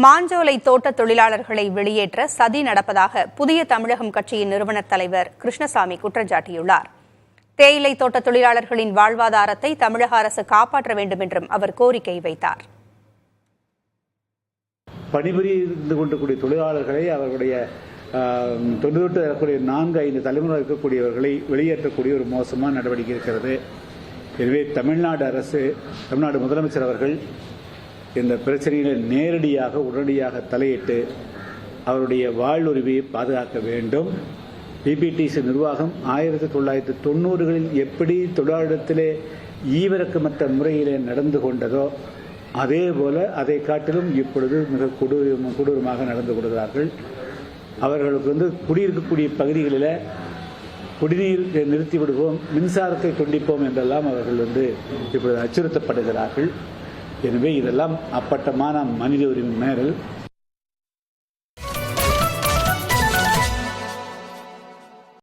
மாஞ்சோலை தோட்ட தொழிலாளர்களை வெளியேற்ற சதி நடப்பதாக புதிய தமிழகம் கட்சியின் நிறுவனர் தலைவர் கிருஷ்ணசாமி குற்றம் சாட்டியுள்ளார். தேயிலை தோட்ட தொழிலாளர்களின் வாழ்வாதாரத்தை தமிழக அரசு காப்பாற்ற வேண்டும் என்றும் அவர் கோரிக்கை வைத்தார். பணிபுரிந்து கொண்டிருக்கூடிய தொழிலாளர்களை அவர்களுடைய தொன்று வரக்கூடிய 4-5 தலைமுறை இருக்கக்கூடியவர்களை வெளியேற்றக்கூடிய ஒரு மோசமான நடவடிக்கை இருக்கிறது. எனவே தமிழ்நாடு அரசு, தமிழ்நாடு முதலமைச்சர் அவர்கள் இந்த பிரச்சனையில் நேரடியாக உடனடியாக தலையிட்டு அவருடைய வாழ்வுரிமையை பாதுகாக்க வேண்டும். பிபிடிசி நிர்வாகம் 1990களில் எப்படி தொழிலாளர்களிடத்திலே ஈவிரக்கமற்ற முறையிலே நடந்து கொண்டதோ அதே போல அதை காட்டிலும் இப்பொழுது மிக கொடூரமாக நடந்து கொள்கிறார்கள். அவர்களுக்கு குடியிருக்கக்கூடிய பகுதிகளில் குடிநீர் நிறுத்தி விடுவோம், மின்சாரத்தை துண்டிப்போம் என்றெல்லாம் அவர்கள் இப்பொழுது அச்சுறுத்தப்படுகிறார்கள். எனவே இதெல்லாம் அப்பட்டமான மனித உரிமை மீறல்.